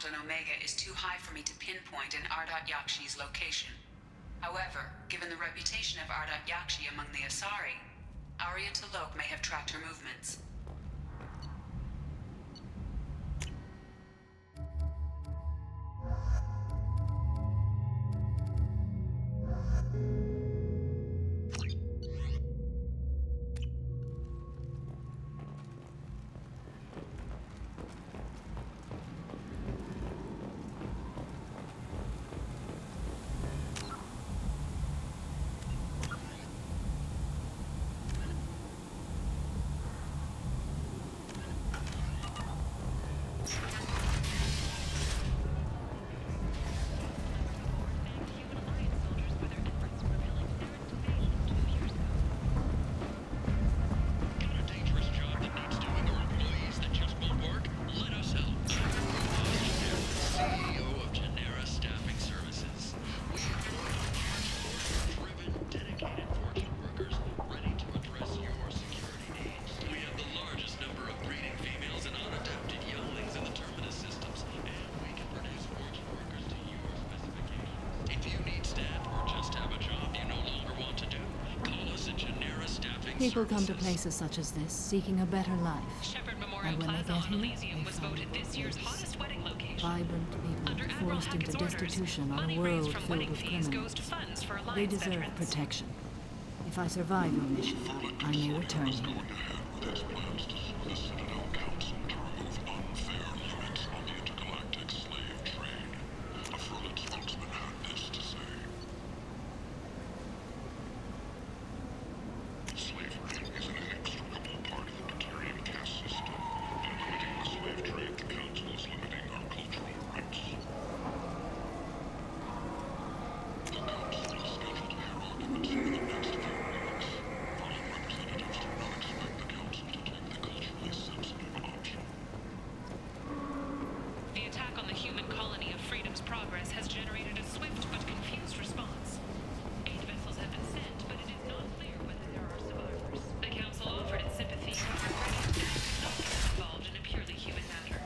on Omega is too high for me to pinpoint an Ardat Yakshi's location. However, given the reputation of Ardat Yakshi among the Asari, Arya T'Loak may have tracked her movements. People come to places such as this, seeking a better life. {Shepard Memorial And when they Plaza get on here, Elysium they was find voted this year's hottest wedding location. vibrant people Under Admiral forced into Hackett's orders, destitution on money a raised world from filled wedding with fees criminals. goes to funds for They Alliance deserve veterans. protection. If I survive your mission, I may return here. The attack on the human colony of Freedom's Progress has generated a swift but confused response. 8 vessels have been sent, but it is not clear whether there are survivors. The Council offered its sympathy, but regretted that it could not get involved in a purely human matter.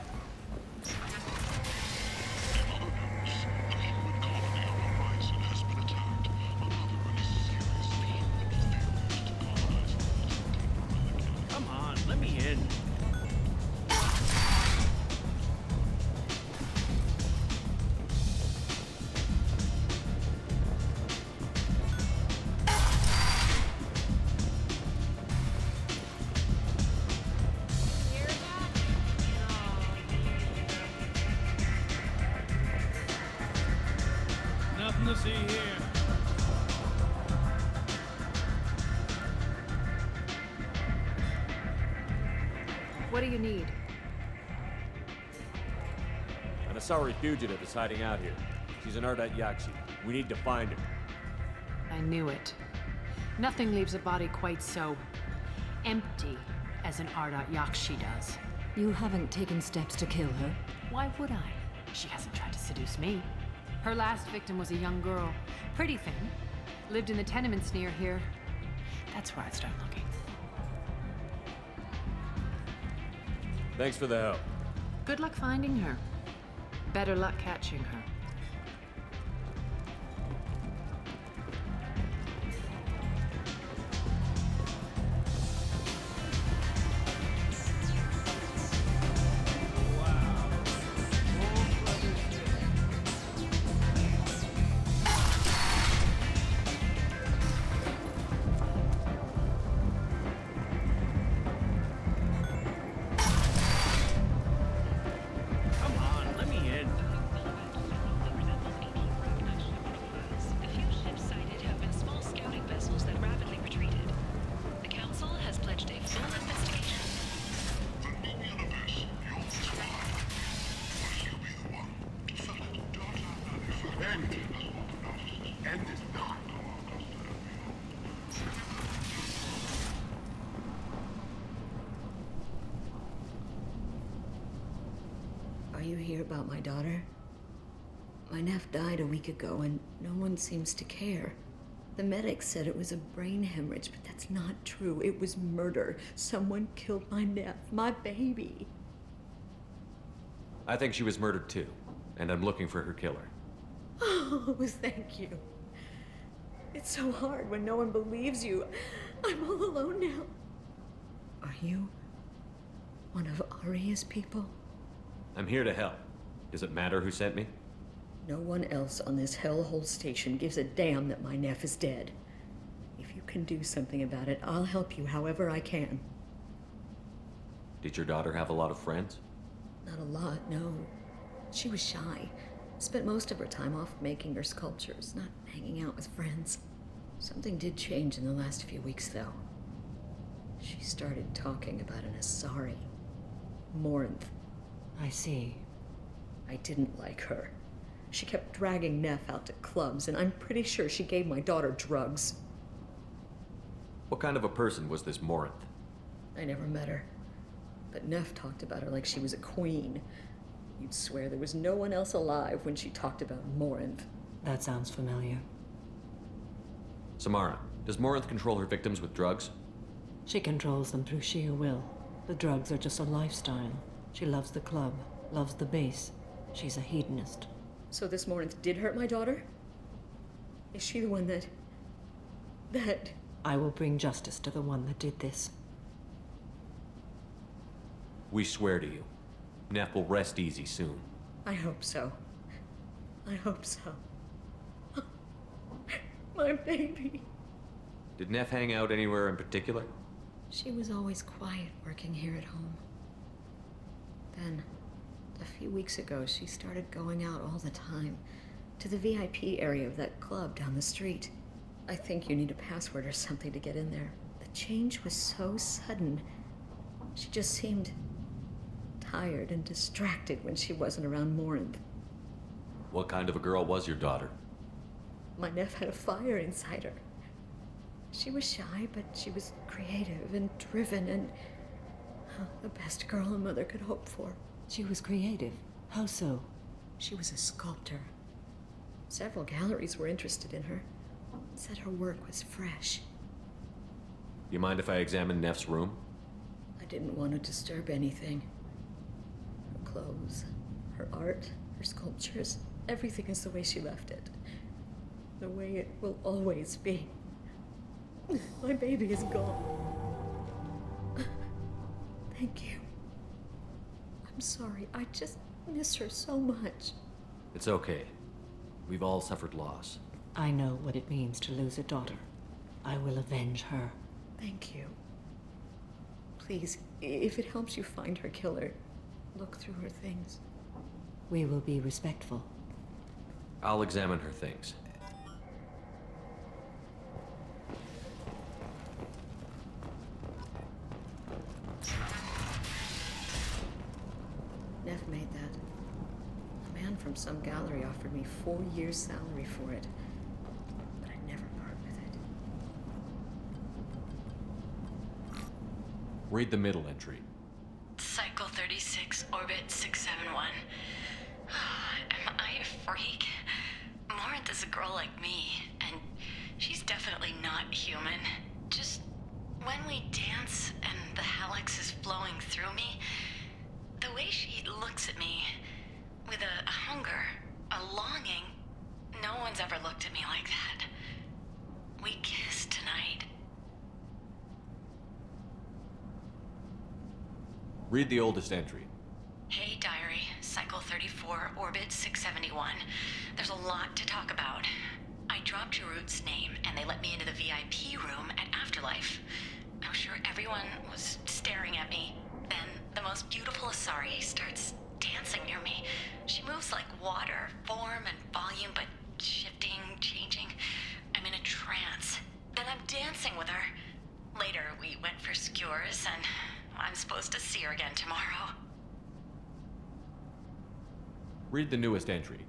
Come on, let me in. Nothing to see here. What do you need? An Asari fugitive is hiding out here. She's an Ardat Yakshi. We need to find her. I knew it. Nothing leaves a body quite so empty as an Ardat Yakshi does. You haven't taken steps to kill her? Why would I? She hasn't tried to seduce me. Her last victim was a young girl. Pretty thin. Lived in the tenements near here. That's where I'd start looking. Thanks for the help. Good luck finding her. Better luck catching her. Come on, let me in. The few ships sighted have been small scouting vessels that rapidly retreated. The Council has pledged a full investigation. End is not. Are you here about my daughter? My nephew died a week ago and no one seems to care. The medics said it was a brain hemorrhage, but that's not true. It was murder. Someone killed my nephew, my baby. I think she was murdered too. and I'm looking for her killer. Oh, thank you. It's so hard when no one believes you. I'm all alone now. Are you one of Aria's people? I'm here to help. Does it matter who sent me? No one else on this hellhole station gives a damn that my nephew is dead. If you can do something about it, I'll help you however I can. Did your daughter have a lot of friends? Not a lot, no. She was shy. Spent most of her time off making her sculptures, not hanging out with friends. Something did change in the last few weeks, though. She started talking about an Asari. Morinth. I see. I didn't like her. She kept dragging Neff out to clubs, and I'm pretty sure she gave my daughter drugs. What kind of a person was this Morinth? I never met her. But Neff talked about her like she was a queen. You'd swear there was no one else alive when she talked about Morinth. That sounds familiar. Samara, does Morinth control her victims with drugs? She controls them through sheer will. The drugs are just a lifestyle. She loves the club, loves the base. She's a hedonist. So this Morinth did hurt my daughter? Is she the one that... I will bring justice to the one that did this. We swear to you. Neff will rest easy soon. I hope so. I hope so. My baby. Did Neff hang out anywhere in particular? She was always quiet working here at home. Then, a few weeks ago, she started going out all the time. To the VIP area of that club down the street. I think you need a password or something to get in there. The change was so sudden. She just seemed tired and distracted when she wasn't around Morinth. What kind of a girl was your daughter? My nephew had a fire inside her. She was shy, but she was creative and driven and the best girl a mother could hope for. She was creative. How so? She was a sculptor. Several galleries were interested in her. Said her work was fresh. You mind if I examine Neff's room? I didn't want to disturb anything. Her clothes, her art, her sculptures, everything is the way she left it. The way it will always be. My baby is gone. Thank you. I'm sorry, I just miss her so much. It's okay. We've all suffered loss. I know what it means to lose a daughter. I will avenge her. Thank you. Please, if it helps you find her killer, look through her things. We will be respectful. I'll examine her things. Neff made that. A man from some gallery offered me 4 years' salary for it. But I'd never part with it. Read the middle entry. Cycle 36, orbit 671. Am I a freak? Morinth is a girl like me, and she's definitely not human. Just when we dance and the hallux is flowing through me, the way she looks at me with a hunger, a longing, no one's ever looked at me like that. We kissed tonight. Read the oldest entry. Hey, diary. Cycle 34, orbit 671. There's a lot to talk about. I dropped your root's name, and they let me into the VIP room at Afterlife. I'm sure everyone was staring at me. Then the most beautiful Asari starts dancing near me. She moves like water, form and volume, but shifting, changing. I'm in a trance. Then I'm dancing with her. Later, we went for skewers, and I'm supposed to see her again tomorrow. Read the newest entry.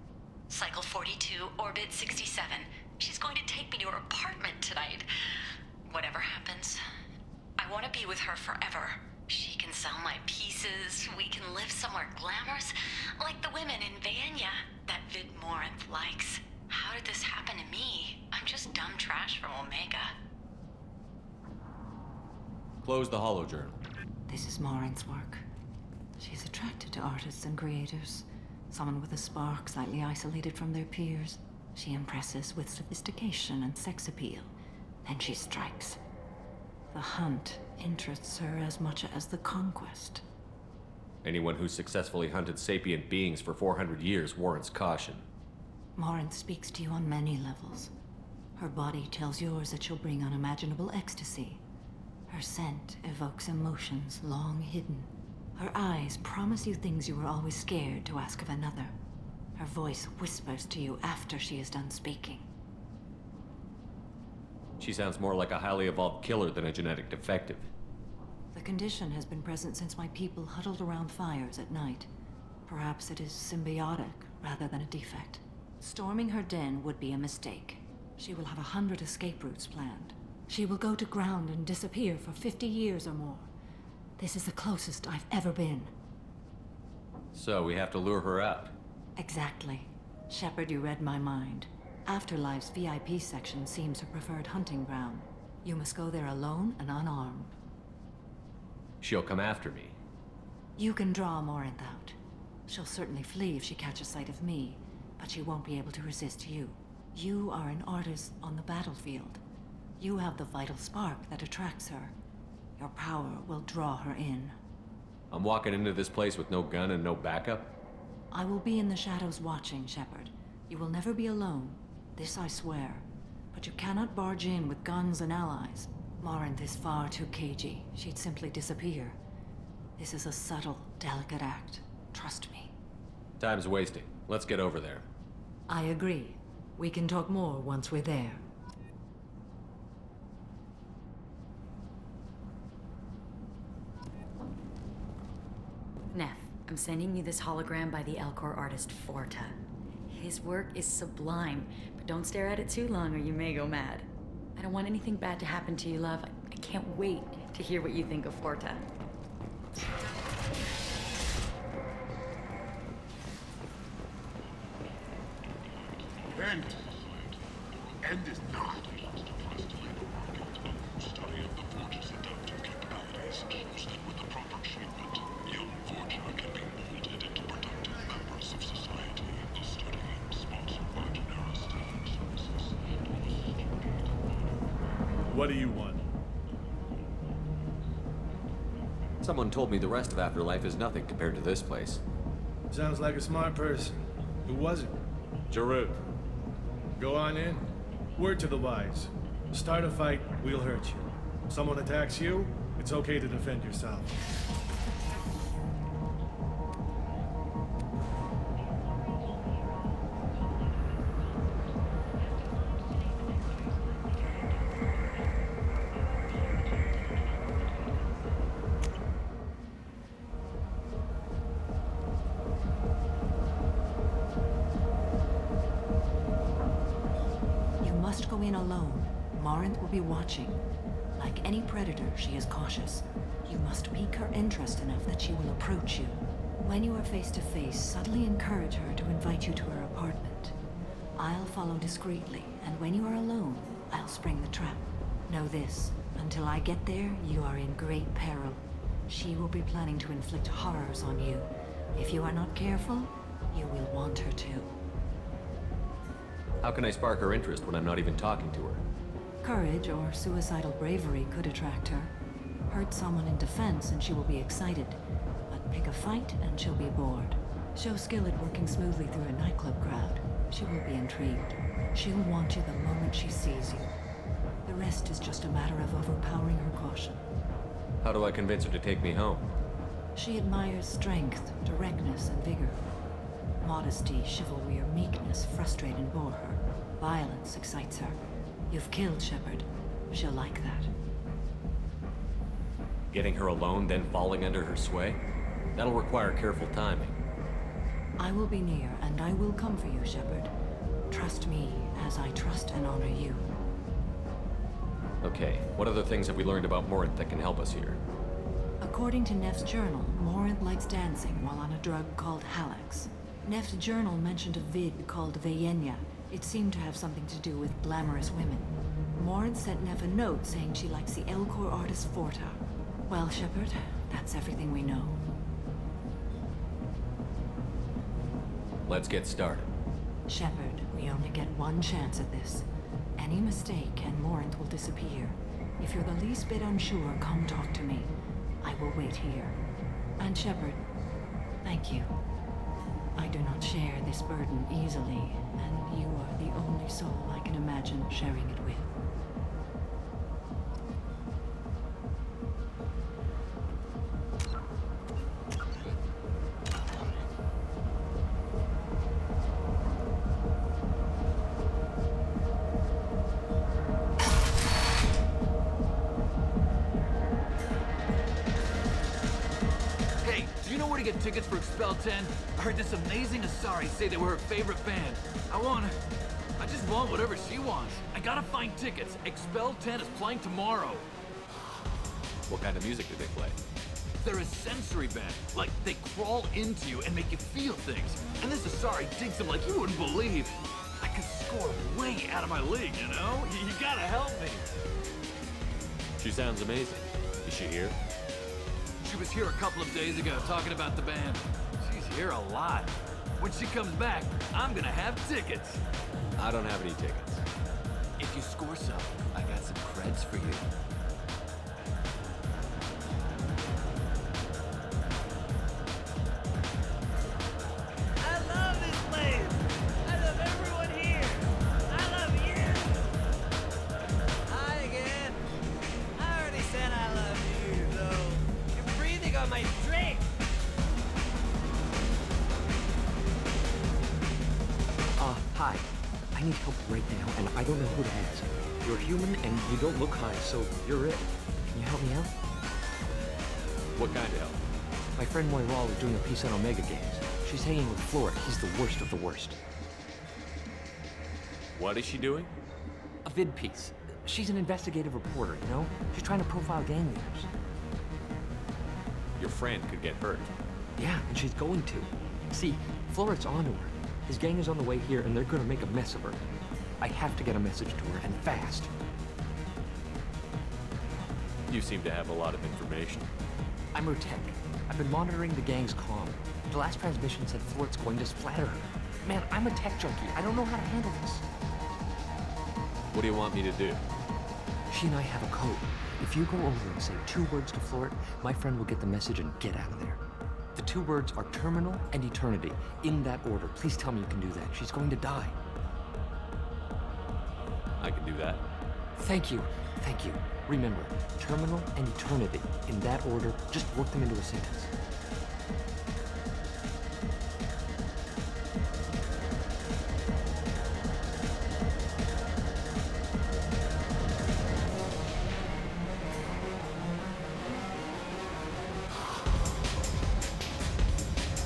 Cycle 42, orbit 67. She's going to take me to her apartment tonight. Whatever happens, I want to be with her forever. She can sell my pieces. We can live somewhere glamorous, like the women in Vanya that Vid Morinth likes. How did this happen to me? I'm just dumb trash from Omega. Close the holo journal. This is Morinth's work. She's attracted to artists and creators. Someone with a spark, slightly isolated from their peers. She impresses with sophistication and sex appeal. Then she strikes. The hunt interests her as much as the conquest. Anyone who's successfully hunted sapient beings for 400 years warrants caution. Morin speaks to you on many levels. Her body tells yours that she'll bring unimaginable ecstasy. Her scent evokes emotions long hidden. Her eyes promise you things you were always scared to ask of another. Her voice whispers to you after she is done speaking. She sounds more like a highly evolved killer than a genetic defective. The condition has been present since my people huddled around fires at night. Perhaps it is symbiotic rather than a defect. Storming her den would be a mistake. She will have 100 escape routes planned. She will go to ground and disappear for 50 years or more. This is the closest I've ever been. So we have to lure her out. Exactly. Shepard, you read my mind. Afterlife's VIP section seems her preferred hunting ground. You must go there alone and unarmed. She'll come after me. You can draw Morinth out. She'll certainly flee if she catches sight of me, but she won't be able to resist you. You are an artist on the battlefield. You have the vital spark that attracts her. Your power will draw her in. I'm walking into this place with no gun and no backup? I will be in the shadows watching, Shepard. You will never be alone. This I swear. But you cannot barge in with guns and allies. Morinth is far too cagey. She'd simply disappear. This is a subtle, delicate act. Trust me. Time's wasting. Let's get over there. I agree. We can talk more once we're there. Neff, I'm sending you this hologram by the Elcor artist Forta. His work is sublime, but don't stare at it too long or you may go mad. I don't want anything bad to happen to you, love. I can't wait to hear what you think of Forta. End is not. Study of the Forge's adaptive capabilities shows that with the proper treatment, young Forger can be molded into productive members of society. The study sponsored by Services. What do you want? Someone told me the rest of Afterlife is nothing compared to this place. Sounds like a smart person. Who was it? Jarut. Go on in. Word to the wise. Start a fight, we'll hurt you. Someone attacks you, it's okay to defend yourself. Go in alone. Morinth will be watching. Like any predator, she is cautious. You must pique her interest enough that she will approach you. When you are face to face, subtly encourage her to invite you to her apartment. I'll follow discreetly, and when you are alone, I'll spring the trap. Know this, until I get there, you are in great peril. She will be planning to inflict horrors on you. If you are not careful, you will want her to. How can I spark her interest when I'm not even talking to her? Courage or suicidal bravery could attract her. Hurt someone in defense and she will be excited. But pick a fight and she'll be bored. Show skill at working smoothly through a nightclub crowd. She will be intrigued. She'll want you the moment she sees you. The rest is just a matter of overpowering her caution. How do I convince her to take me home? She admires strength, directness, and vigor. Modesty, chivalry, or meekness frustrate and bore her. Violence excites her. You've killed Shepard. She'll like that. Getting her alone, then falling under her sway? That'll require careful timing. I will be near, and I will come for you, Shepard. Trust me, as I trust and honor you. Okay, what other things have we learned about Morinth that can help us here? According to Neff's journal, Morinth likes dancing while on a drug called Halax. Neff's journal mentioned a vid called Veyenya. It seemed to have something to do with glamorous women. Morinth sent Neff a note saying she likes the Elcor artist Forta. Well, Shepard, that's everything we know. Let's get started. Shepard, we only get one chance at this. Any mistake and Morant will disappear. If you're the least bit unsure, come talk to me. I will wait here. And Shepard, thank you. I do not share this burden easily, and you are the only soul I can imagine sharing it with. Hey, do you know where to get tickets for Expel 10? I heard this amazing Asari say they were her favorite band. I just want whatever she wants. I gotta find tickets. Expel 10 is playing tomorrow. What kind of music do they play? They're a sensory band. Like, they crawl into you and make you feel things. And this Asari digs them like you wouldn't believe. I could score way out of my league, you know? You gotta help me. She sounds amazing. Is she here? She was here a couple of days ago talking about the band. She's here a lot. When she comes back, I'm gonna have tickets. I don't have any tickets. If you score some, I got some creds for you. I love this place. I love everyone here. I love you. Hi again. I already said I love you, though. You're breathing on my drink. Hi. I need help right now, and I don't know who to ask. You're human, and you don't look high, so you're it. Can you help me out? What kind of help? My friend Moira is doing a piece on Omega Games. She's hanging with Floret. He's the worst of the worst. What is she doing? A vid piece. She's an investigative reporter, you know? She's trying to profile gang leaders. Your friend could get hurt. Yeah, and she's going to. See, Floret's onto her. His gang is on the way here, and they're gonna make a mess of her. I have to get a message to her, and fast. You seem to have a lot of information. I'm her tech. I've been monitoring the gang's comm. The last transmission said Floret's going to splatter her. Man, I'm a tech junkie. I don't know how to handle this. What do you want me to do? She and I have a code. If you go over and say 2 words to Floret, my friend will get the message and get out of there. The 2 words are terminal and eternity. In that order. Please tell me you can do that. She's going to die. I can do that. Thank you. Thank you. Remember, terminal and eternity. In that order, just work them into a sentence.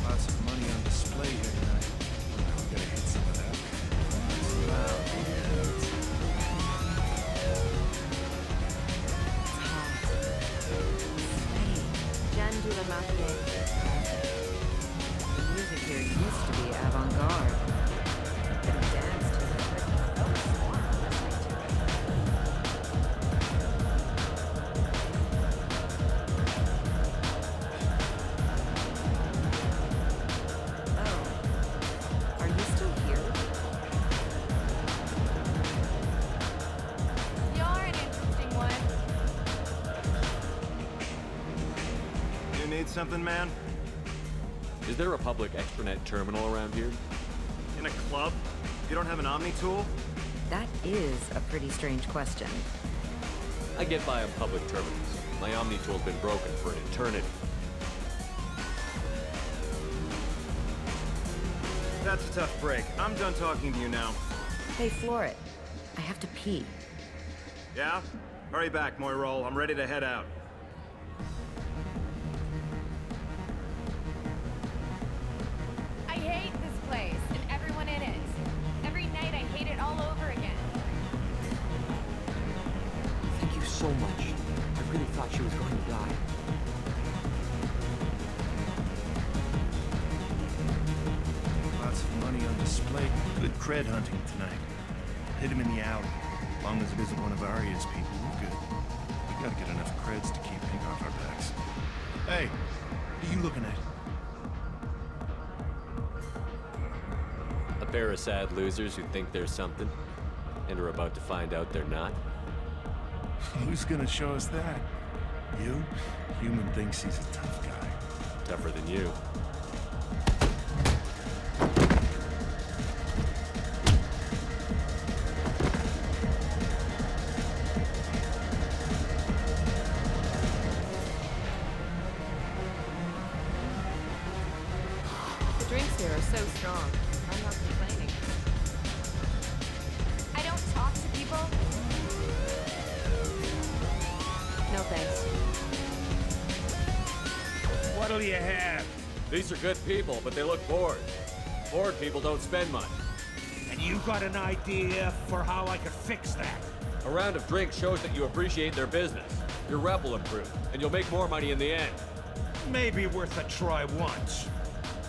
Lots of money on display here tonight. We gotta hit some of that. The music here used to be avant-garde. Could have danced to it, but I was listening to it. Oh. Are you still here? You're an interesting one. You need something, man? Is there a public extranet terminal around here? In a club? You don't have an Omni tool? That is a pretty strange question. I get by on public terminals. My Omni tool's been broken for an eternity. That's a tough break. I'm done talking to you now. Hey, Floret. I have to pee. Yeah? Hurry back, Moira. I'm ready to head out. I hate this place and everyone in it. Every night I hate it all over again. Thank you so much. I really thought she was going to die. Lots of money on display. Good cred hunting tonight. Hit him in the alley. As long as it isn't one of Arya's people, we're good. We gotta get enough creds to keep ink off our backs. Hey, what are you looking at? pair of sad losers who think they're something, and are about to find out they're not. Who's gonna show us that? You? Human thinks he's a tough guy. Tougher than you. The drinks here are so strong. I'm not complaining. I don't talk to people. No thanks. What'll you have? These are good people, but they look bored. Bored people don't spend money. And you got an idea for how I could fix that? A round of drinks shows that you appreciate their business. Your rep will improve, and you'll make more money in the end. Maybe worth a try once.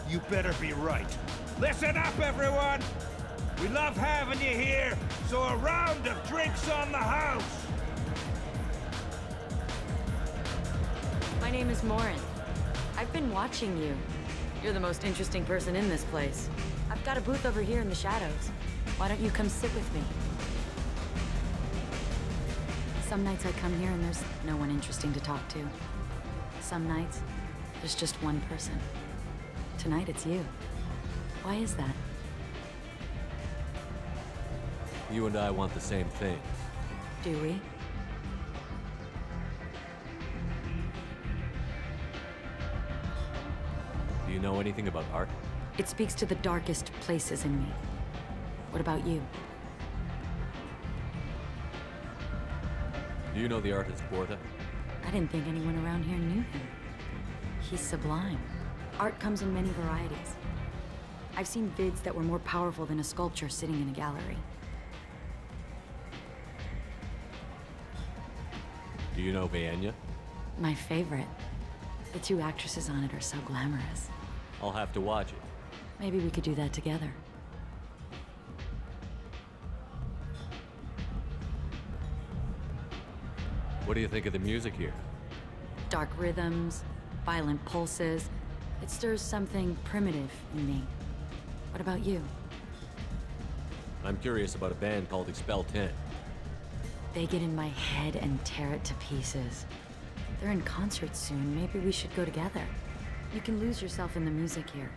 You better be right. Listen up, everyone! We love having you here, so a round of drinks on the house! My name is Morin. I've been watching you. You're the most interesting person in this place. I've got a booth over here in the shadows. Why don't you come sit with me? Some nights I come here and there's no one interesting to talk to. Some nights, there's just one person. Tonight it's you. Why is that? You and I want the same thing. Do we? Do you know anything about art? It speaks to the darkest places in me. What about you? Do you know the artist Porta? I didn't think anyone around here knew him. He's sublime. Art comes in many varieties. I've seen vids that were more powerful than a sculpture sitting in a gallery. Do you know Vienya? My favorite. The two actresses on it are so glamorous. I'll have to watch it. Maybe we could do that together. What do you think of the music here? Dark rhythms, violent pulses. It stirs something primitive in me. What about you? I'm curious about a band called Expel 10. They get in my head and tear it to pieces. They're in concert soon. Maybe we should go together. You can lose yourself in the music here.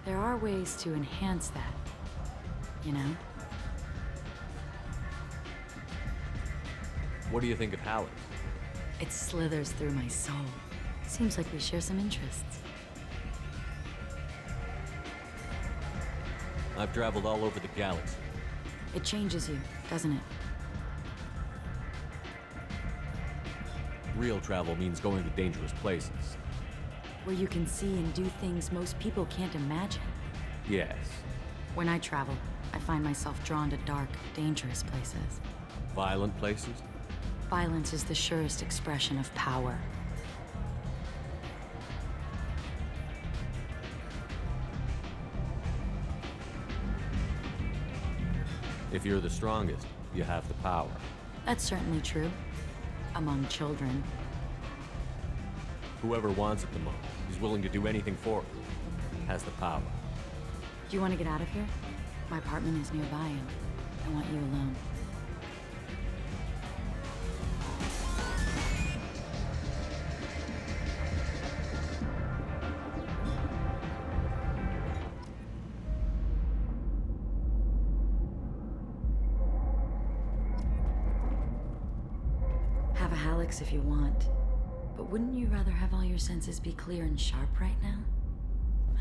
There are ways to enhance that, you know? What do you think of Halleck? It slithers through my soul. Seems like we share some interests. I've traveled all over the galaxy. It changes you, doesn't it? Real travel means going to dangerous places. Where you can see and do things most people can't imagine. Yes. When I travel, I find myself drawn to dark, dangerous places. Violent places? Violence is the surest expression of power. If you're the strongest, you have the power. That's certainly true. Among children. Whoever wants it the most, is willing to do anything for it, has the power. Do you want to get out of here? My apartment is nearby and I want you alone. Have a Hallex if you want. But wouldn't you rather have all your senses be clear and sharp right now?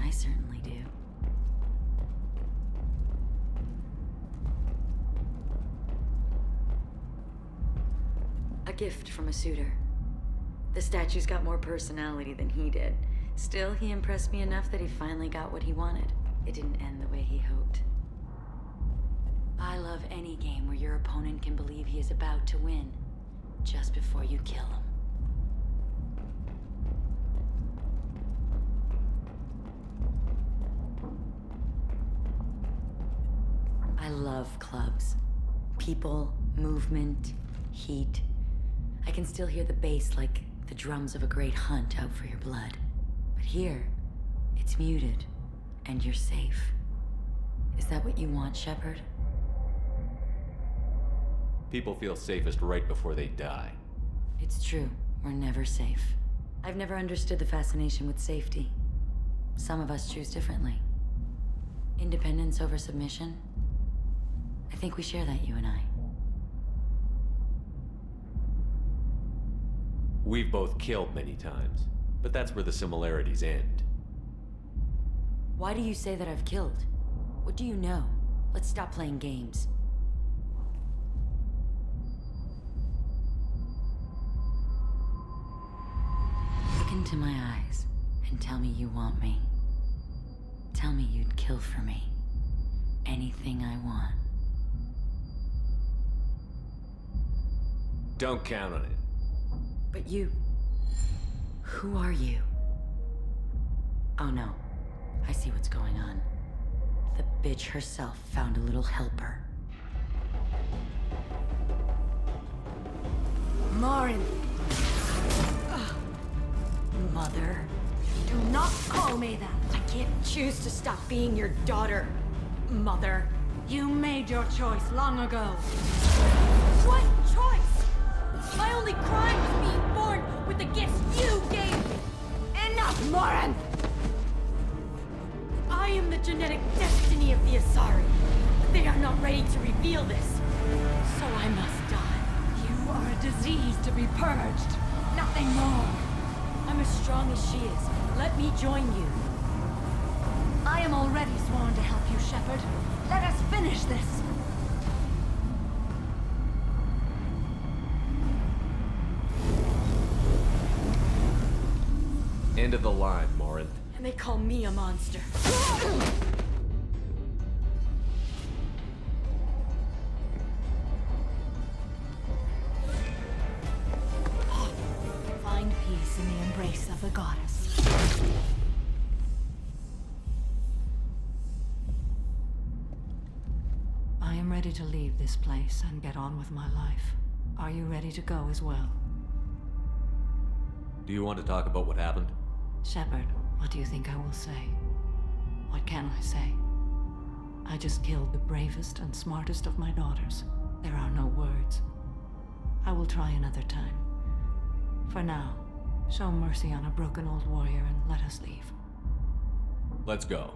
I certainly do. A gift from a suitor. The statue's got more personality than he did. Still, he impressed me enough that he finally got what he wanted. It didn't end the way he hoped. I love any game where your opponent can believe he is about to win, just before you kill him. I love clubs. People, movement, heat. I can still hear the bass like the drums of a great hunt out for your blood. But here, it's muted, and you're safe. Is that what you want, Shepard? People feel safest right before they die. It's true. We're never safe. I've never understood the fascination with safety. Some of us choose differently. Independence over submission? I think we share that, you and I. We've both killed many times, but that's where the similarities end. Why do you say that I've killed? What do you know? Let's stop playing games. Look into my eyes and tell me you want me. Tell me you'd kill for me. Anything I want. Don't count on it. But you... Who are you? Oh no. I see what's going on. The bitch herself found a little helper. Marin! Mother. Do not call me that! I can't choose to stop being your daughter, Mother. You made your choice long ago. What choice? My only crime was being born with the gifts you gave me. Enough, Marin! I am the genetic destiny of the Asari. They are not ready to reveal this, so I must die. You are a disease to be purged. Nothing more. I'm as strong as she is. Let me join you. I am already sworn to help you, Shepard. Let us finish this. End of the line, Morin. And they call me a monster. Find peace in the embrace of a goddess. I am ready to leave this place and get on with my life. Are you ready to go as well? Do you want to talk about what happened? Shepard, what do you think I will say? What can I say? I just killed the bravest and smartest of my daughters. There are no words. I will try another time. For now, show mercy on a broken old warrior and let us leave. Let's go.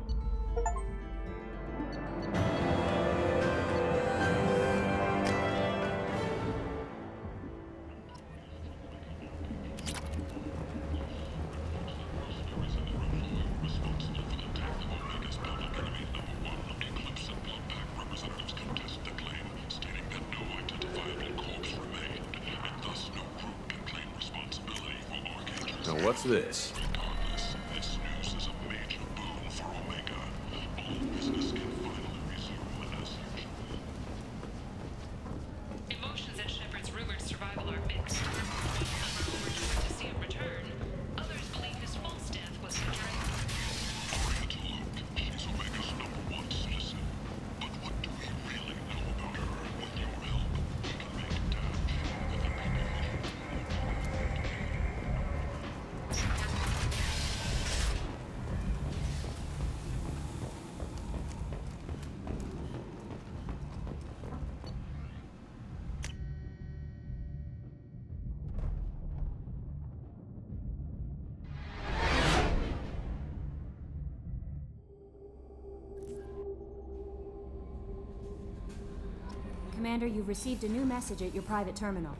Now what's this? Regardless, this news is a major boon for Omega. All business can finally resume as usual. Emotions at Shepard's rumored survival are mixed. Some are overjoyed to see him return. Others believe his false death was betrayal. Aria to Luke, she's Omega's #1 citizen. But what do we really know about her? With your help, we can make it damn sure that the people Commander, you've received a new message at your private terminal.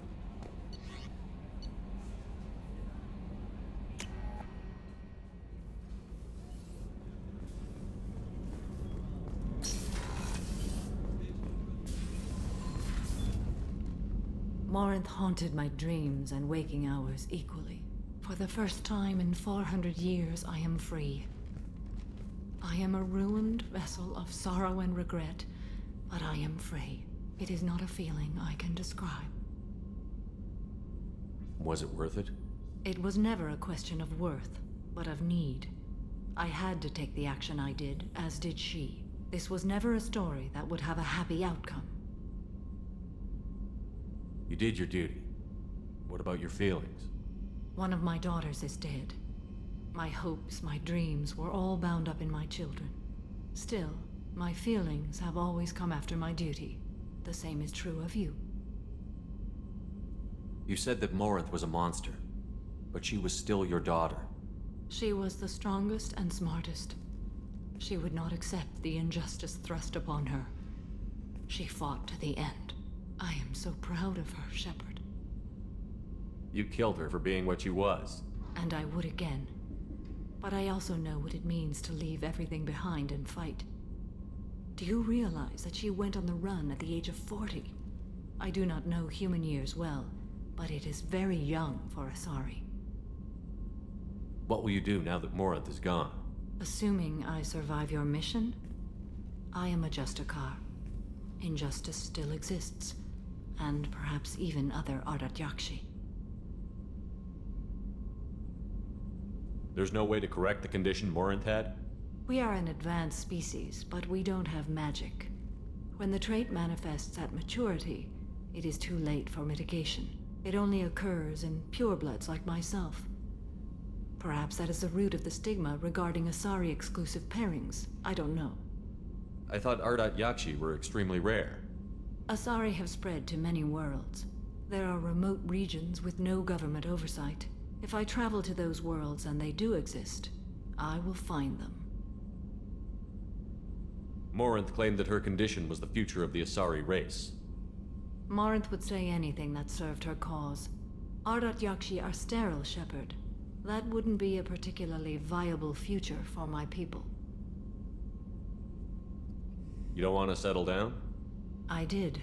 Morinth haunted my dreams and waking hours equally. For the first time in 400 years, I am free. I am a ruined vessel of sorrow and regret, but I am free. It is not a feeling I can describe. Was it worth it? It was never a question of worth, but of need. I had to take the action I did, as did she. This was never a story that would have a happy outcome. You did your duty. What about your feelings? One of my daughters is dead. My hopes, my dreams were all bound up in my children. Still, My feelings have always come after my duty. The same is true of you. You said that Morinth was a monster, but she was still your daughter. She was the strongest and smartest. She would not accept the injustice thrust upon her. She fought to the end. I am so proud of her, Shepard. You killed her for being what she was. And I would again. But I also know what it means to leave everything behind and fight. Do you realize that she went on the run at the age of 40? I do not know human years well, but it is very young for Asari. What will you do now that Morinth is gone? Assuming I survive your mission, I am a Justikar. Injustice still exists, and perhaps even other Ardat Yakshi. There's no way to correct the condition Morinth had? We are an advanced species, but we don't have magic. When the trait manifests at maturity, it is too late for mitigation. It only occurs in purebloods like myself. Perhaps that is the root of the stigma regarding Asari-exclusive pairings. I don't know. I thought Ardat Yakshi were extremely rare. Asari have spread to many worlds. There are remote regions with no government oversight. If I travel to those worlds and they do exist, I will find them. Morinth claimed that her condition was the future of the Asari race. Morinth would say anything that served her cause. Ardat Yakshi are sterile, Shepard. That wouldn't be a particularly viable future for my people. You don't want to settle down? I did.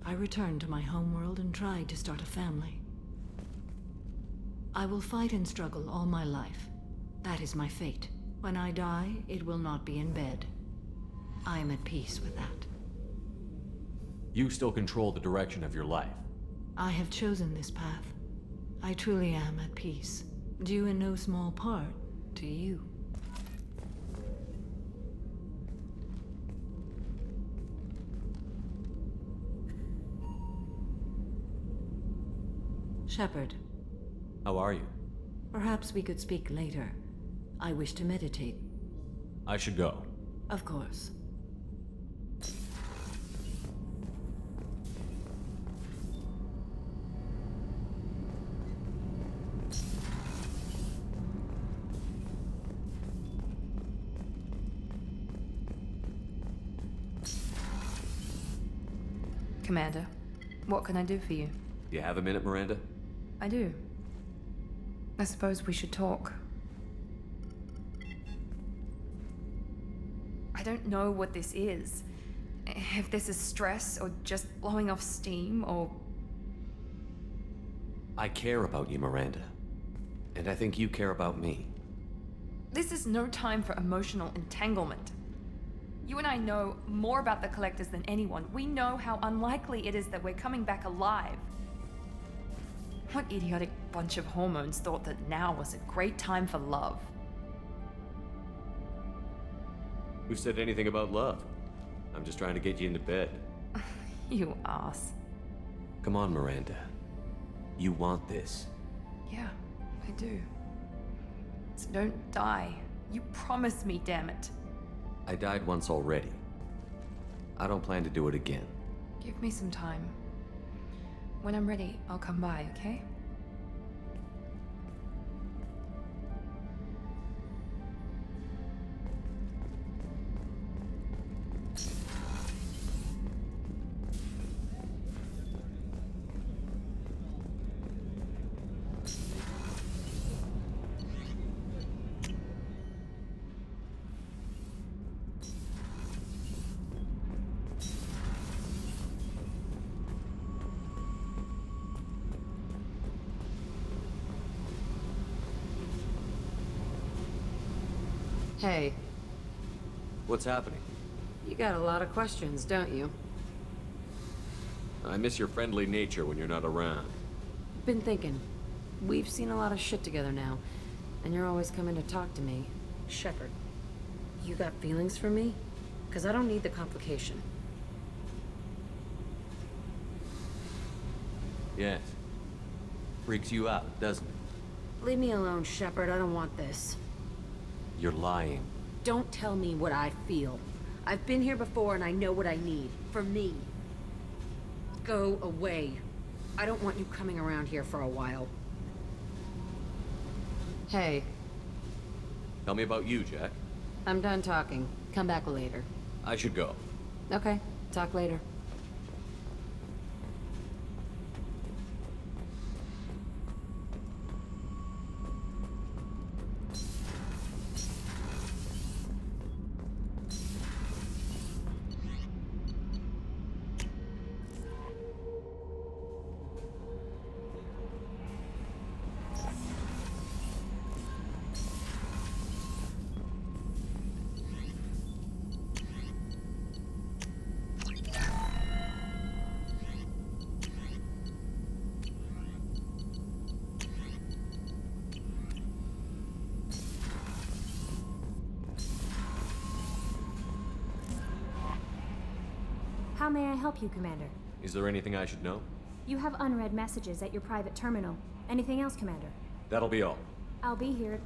I returned to my homeworld and tried to start a family. I will fight and struggle all my life. That is my fate. When I die, it will not be in bed. I am at peace with that. You still control the direction of your life. I have chosen this path. I truly am at peace. Due in no small part to you. Shepard. How are you? Perhaps we could speak later. I wish to meditate. I should go. Of course. Commander, what can I do for you? You have a minute, Miranda? I do. I suppose we should talk. I don't know what this is. If this is stress, or just blowing off steam, or... I care about you, Miranda. And I think you care about me. This is no time for emotional entanglement. You and I know more about the Collectors than anyone. We know how unlikely it is that we're coming back alive. What idiotic bunch of hormones thought that now was a great time for love? Who said anything about love? I'm just trying to get you into bed. You ass. Come on, Miranda. You want this. Yeah, I do. So don't die. You promised me, damn it. I died once already. I don't plan to do it again. Give me some time. When I'm ready, I'll come by, okay? Hey. What's happening? You got a lot of questions, don't you? I miss your friendly nature when you're not around. Been thinking. We've seen a lot of shit together now, and you're always coming to talk to me. Shepard, you got feelings for me? Because I don't need the complication. Yes. Freaks you out, doesn't it? Leave me alone, Shepard. I don't want this. You're lying. Don't tell me what I feel. I've been here before and I know what I need. For me. Go away. I don't want you coming around here for a while. Hey. Tell me about you, Jack. I'm done talking. Come back later. I should go. Okay. Talk later. How may I help you, Commander? Is there anything I should know? You have unread messages at your private terminal. Anything else, Commander? That'll be all. I'll be here